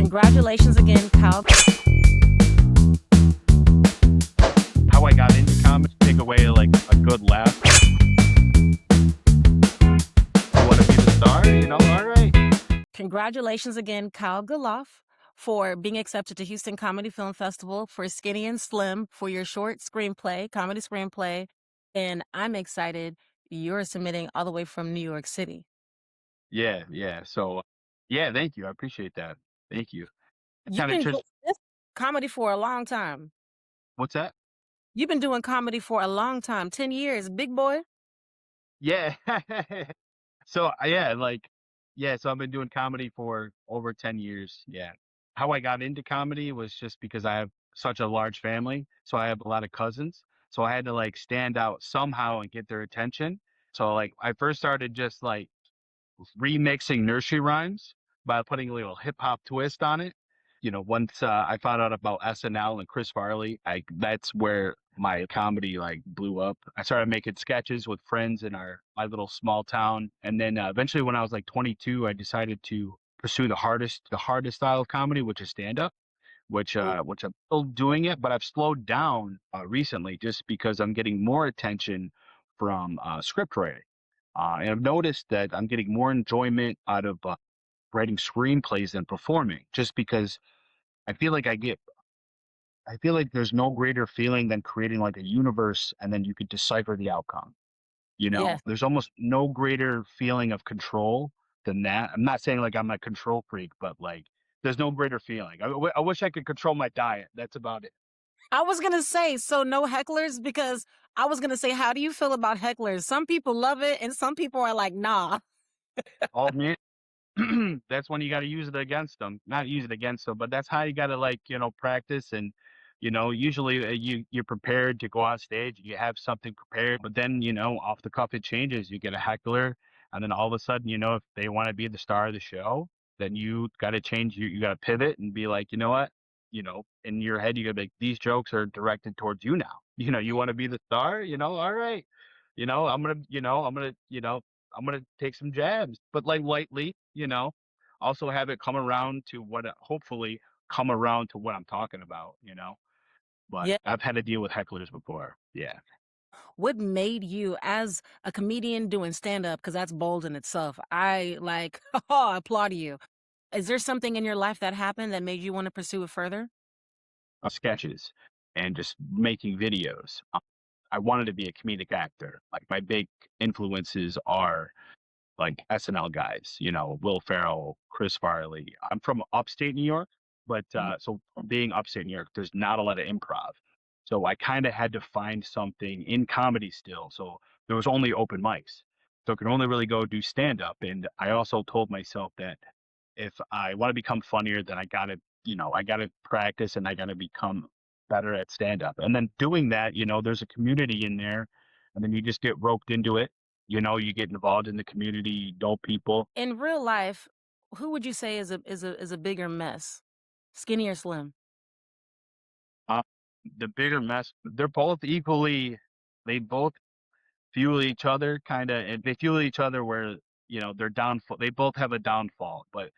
Congratulations again, Kyle. How I got into comedy, take away like a good laugh. I want to be the star, all right. Congratulations again, Kyle Galoff, for being accepted to Houston Comedy Film Festival for Skinny and Slim for your short screenplay, comedy screenplay. And I'm excited you're submitting all the way from New York City. Yeah. So, yeah, thank you. I appreciate that. Thank you. You've Kind of been just, doing this comedy for a long time. what's that? You've been doing comedy for a long time, 10 years, big boy. Yeah. So, so I've been doing comedy for over 10 years. Yeah. How I got into comedy was just because I have such a large family. So I have a lot of cousins. So I had to like stand out somehow and get their attention. So like I first started just like remixing nursery rhymes by putting a little hip hop twist on it. Once I found out about SNL and Chris Farley, that's where my comedy like blew up. I started making sketches with friends in my little small town, and then eventually, when I was like 22, I decided to pursue the hardest style of comedy, which is stand up. Which I'm still doing it, but I've slowed down recently just because I'm getting more attention from script writing. And I've noticed that I'm getting more enjoyment out of writing screenplays than performing, just because I feel like I feel like there's no greater feeling than creating like a universe and then you could decipher the outcome. Yes. There's almost no greater feeling of control than that. I'm not saying like I'm a control freak, but like there's no greater feeling. I wish I could control my diet. That's about it. I was going to say, so no hecklers, because I was going to say, how do you feel about hecklers? Some people love it and some people are like, nah. All man, that's when you got to use it against them. Not use it against them, but that's how you got to like practice. And usually you're prepared to go on stage. You have something prepared, but then off the cuff it changes. You get a heckler, and then all of a sudden if they want to be the star of the show, then you got to change. You got to pivot and be like, you know what, in your head you got to be like, these jokes are directed towards you now. You want to be the star. All right. I'm gonna take some jabs, but like lightly, also have it come around to hopefully come around to what I'm talking about. But Yeah. I've had to deal with hecklers before. Yeah. What made you, as a comedian doing stand up, because that's bold in itself, I like, applaud you. Is there something in your life that happened that made you want to pursue it further? Sketches and just making videos. I wanted to be a comedic actor. Like my big influences are like SNL guys, Will Ferrell, Chris Farley. I'm from upstate New York, but Mhm. so being upstate New York, there's not a lot of improv. So I kind of had to find something in comedy still. So there was only open mics. So I could only really go do stand up. And I also told myself that if I want to become funnier, then I gotta practice and I gotta become better at stand up. And then doing that, there's a community in there, and then you just get roped into it. You get involved in the community, know people. In real life, who would you say is a bigger mess, Skinny or Slim? Uh, the bigger mess, they're both equally, they both fuel each other, kind of, and they fuel each other where, their downfall, they both have a downfall, but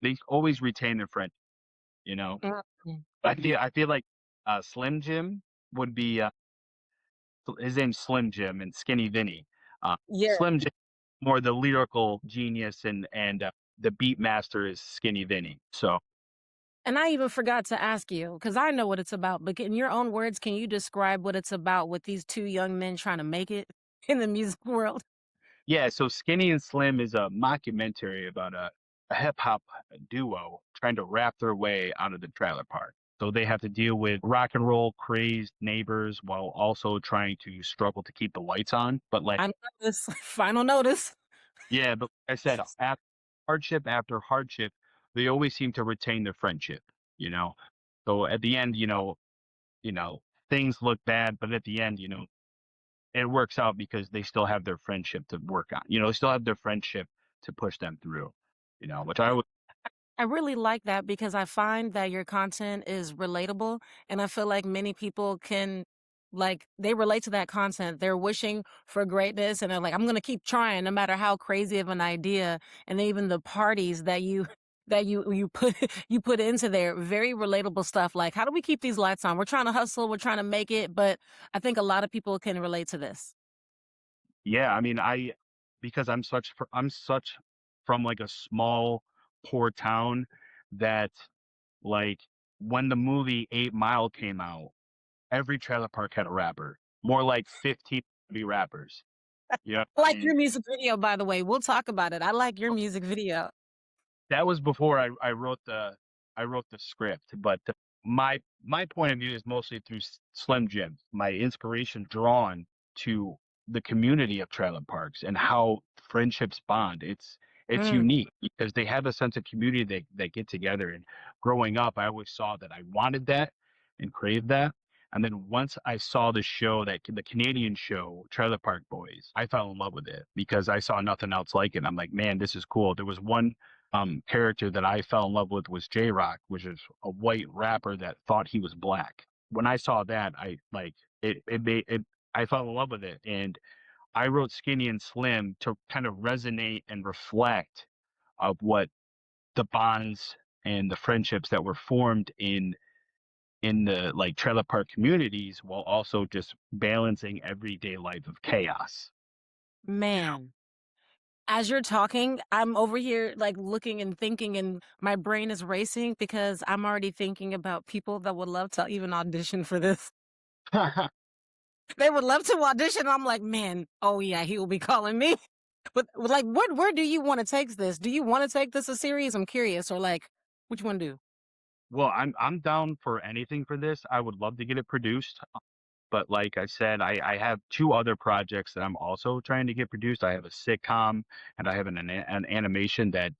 they always retain their friend, you know. Mhm. I feel like Slim Jim would be his name's Slim Jim and Skinny Vinny. Yeah. Slim Jim more the lyrical genius and the beat master is Skinny Vinny. So And I even forgot to ask you, because I know what it's about, but in your own words, can you describe what it's about with these two young men trying to make it in the music world? yeah, so Skinny and Slim is a mockumentary about a hip hop duo trying to rap their way out of the trailer park. So they have to deal with rock and roll crazed neighbors while also trying to struggle to keep the lights on. But like, Final notice. Final notice. yeah, but like I said, after hardship, they always seem to retain their friendship, you know. So at the end, you know, things look bad, but at the end, it works out because they still have their friendship to work on. They still have their friendship to push them through, which I would. I really like that because I find that your content is relatable, and I feel like many people can, like, they relate to that content. They're wishing for greatness and they're like, I'm going to keep trying no matter how crazy of an idea. And then even the parties that you that you put you put into there. Very relatable stuff. Like, how do we keep these lights on? We're trying to hustle, we're trying to make it, but I think a lot of people can relate to this. Yeah, I mean, because I'm such from like a small poor town that like when the movie 8 Mile came out, every trailer park had a rapper. More like 15 to be rappers. Yeah. I like your music video, by the way. We'll talk about it. I like your Oh, music video. that was before I wrote the script, but my point of view is mostly through Slim Jim. My inspiration drawn to the community of trailer parks and how friendships bond. It's Mm, unique because they have a sense of community they get together. And growing up, I always saw that I wanted that and craved that. And then once I saw the show, that the Canadian show, Trailer Park Boys, I fell in love with it because I saw nothing else like it. I'm like, man, this is cool. There was one character that I fell in love with was J Rock, which is a white rapper that thought he was black. When I saw that, I like it made it I fell in love with it. And I wrote Skinny and Slim to kind of resonate and reflect of what the bonds and the friendships that were formed in the like trailer park communities while also just balancing everyday life of chaos. man. As you're talking, I'm over here like looking and thinking, and my brain is racing because I'm already thinking about people that would love to even audition for this. They would love to audition. I'm like, man, oh yeah, he will be calling me. But like, where do you want to take this? Do you want to take this a series? I'm curious, or like, which one do? Well, I'm down for anything for this. I would love to get it produced. But like I said, I have two other projects that I'm also trying to get produced. I have a sitcom and I have an animation that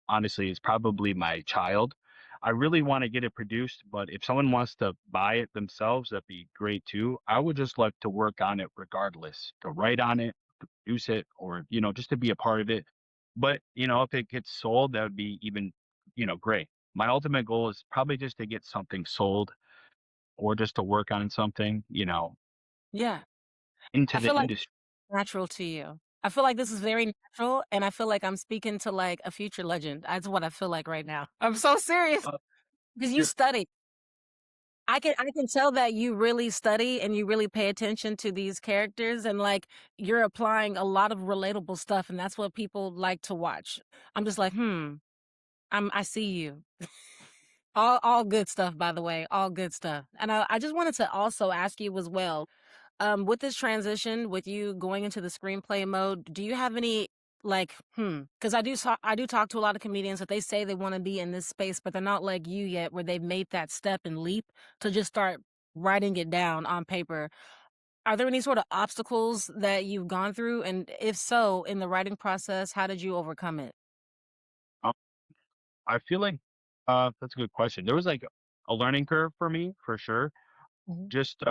honestly is probably my child. I really want to get it produced, but if someone wants to buy it themselves, that'd be great too. I would just like to work on it regardless, to write on it, to produce it, or, just to be a part of it. But, if it gets sold, that would be even, great. My ultimate goal is probably just to get something sold or just to work on something, Yeah, I into the feel like industry. natural to you. I feel like this is very natural, and I feel like I'm speaking to like a future legend. That's what I feel like right now. I'm so serious Uh, because you you're study. I can tell that you really study and you really pay attention to these characters, and like you're applying a lot of relatable stuff, and that's what people like to watch. I'm just like, I see you. All good stuff, by the way, all good stuff. And I just wanted to also ask you as well, with this transition, with you going into the screenplay mode, do you have any like, because I do talk to a lot of comedians that they say they want to be in this space, but they're not like you yet, where they've made that step and leap to just start writing it down on paper. Are there any sort of obstacles that you've gone through? And if so, in the writing process, how did you overcome it? um, I feel like that's a good question. There was like a learning curve for me for sure. Mhm. Just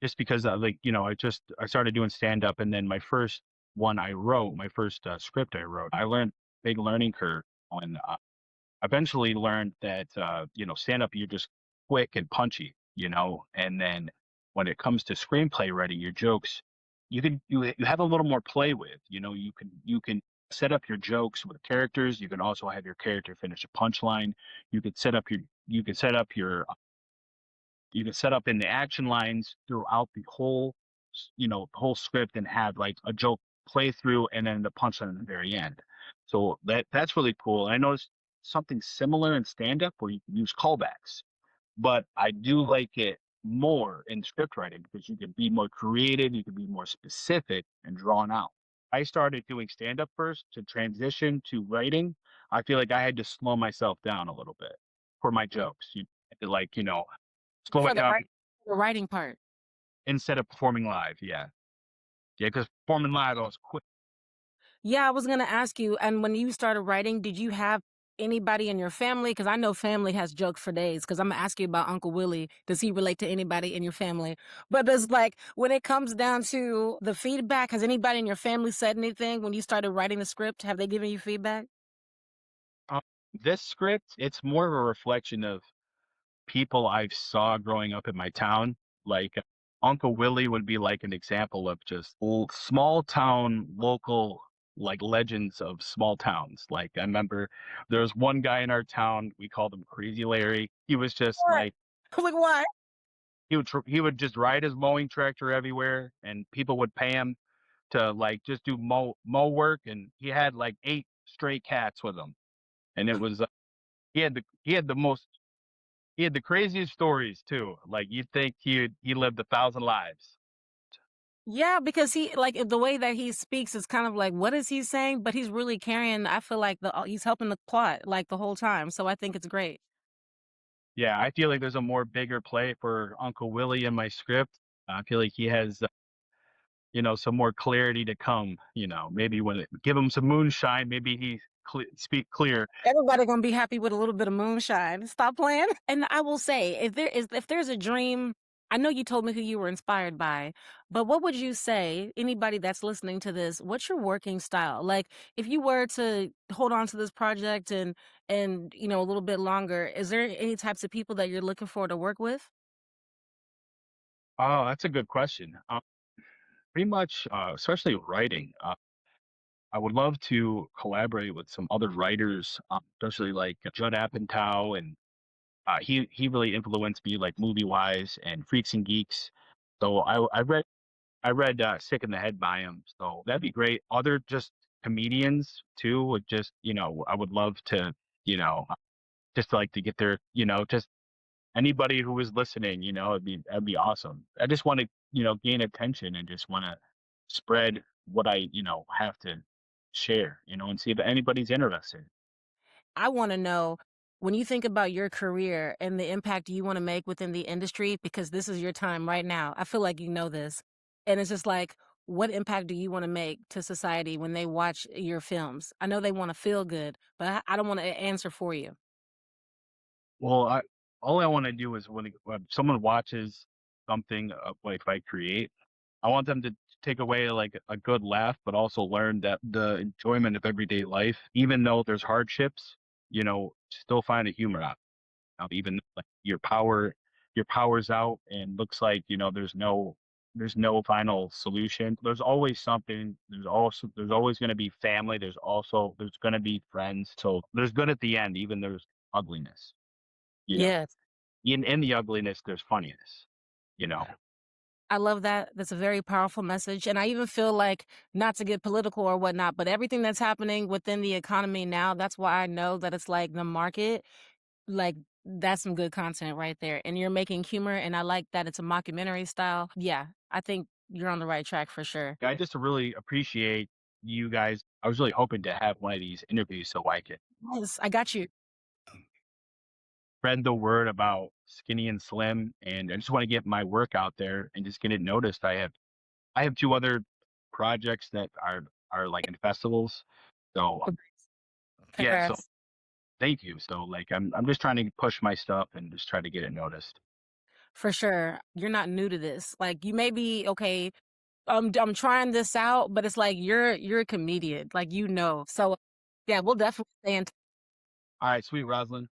just because I started doing stand up and then my first one I wrote, my first script I wrote, I learned big learning curve on eventually learned that stand up you're just quick and punchy, and then when it comes to screenplay writing, your jokes you have a little more play with, you can set up your jokes with characters. You can also have your character finish a punchline. You could set up your you can set up your you can set up in the action lines throughout the whole whole script and have like a joke play through and then the punchline at the very end. So that's really cool. I noticed something similar in stand up where you can use callbacks, but I do like it more in script writing because you can be more creative, you can be more specific and drawn out. I started doing stand up first to transition to writing. I feel like I had to slow myself down a little bit for my jokes. You had to like, slow For it down the writing part. instead of performing live. Yeah. Yeah. Because performing live, I was quick. Yeah, I was gonna ask you, and when you started writing, did you have anybody in your family? Because I know family has jokes for days. Because I'm gonna ask you about Uncle Willie. Does he relate to anybody in your family? But does like when it comes down to the feedback, has anybody in your family said anything when you started writing the script? Have they given you feedback? Um, this script, it's more of a reflection of people I saw growing up in my town. Like Uncle Willie would be like an example of just small town local. like legends of small towns. Like I remember there was one guy in our town, we called him Crazy Larry. He was just What? like I was like, why? he would just ride his mowing tractor everywhere, and people would pay him to like just do mow work, and he had like 8 stray cats with him, and it was he had the craziest stories too. Like you'd think he lived 1,000 lives. Yeah, because he like the way that he speaks is kind of like, what is he saying? But he's really carrying. I feel like he's helping the plot like the whole time. So I think it's great. Yeah, I feel like there's a more bigger play for Uncle Willie in my script. I feel like he has, some more clarity to come. Maybe give him some moonshine, maybe he speak clear. Everybody gonna be happy with a little bit of moonshine. Stop playing. And I will say, if there's a dream, I know you told me who you were inspired by, but what would you say, anybody that's listening to this, what's your working style? Like if you were to hold on to this project and a little bit longer, is there any types of people that you're looking for to work with? Oh, that's a good question. Pretty much, especially writing. I would love to collaborate with some other writers, especially like Judd Apatow, and he really influenced me like movie wise and Freaks and Geeks. So I read Sick in the Head by him. So that'd be great. Other just comedians too would just I would love to just like to get their just anybody who was listening, that'd be awesome. I just want to gain attention and just want to spread what I have to share, and see if anybody's interested. I want to know when you think about your career and the impact you want to make within the industry, because this is your time right now. I feel like you know this. And it's just like, what impact do you want to make to society when they watch your films? I know they want to feel good, but I don't want to answer for you. Well, all I want to do is when someone watches something like if I create, I want them to take away like a good laugh, but also learn that the enjoyment of everyday life, even though there's hardships, still find a humor out. Even like your power's out and looks like there's no final solution. There's always something. There's always going to be family. There's going to be friends. So there's good at the end, even there's ugliness. You know, Yes. in the ugliness, there's funniness. You know. I love that. That's a very powerful message. And I even feel like, not to get political or whatnot, but everything that's happening within the economy now, that's why I know that it's like the market. Like, that's some good content right there, and you're making humor, and I like that it's a mockumentary style. Yeah, I think you're on the right track for sure. I just really appreciate you guys. I was really hoping to have one of these interviews so I could Yes, I got you. spread the word about Skinny and Slim, and I just want to get my work out there and just get it noticed. I have 2 other projects that are like in festivals. So yeah, so Congrats. thank you. So like I'm just trying to push my stuff and just try to get it noticed. For sure. You're not new to this. Like, you may be, okay, I'm trying this out, but it's like you're a comedian, like, So, yeah, we'll definitely stay in All right, sweet Roslyn.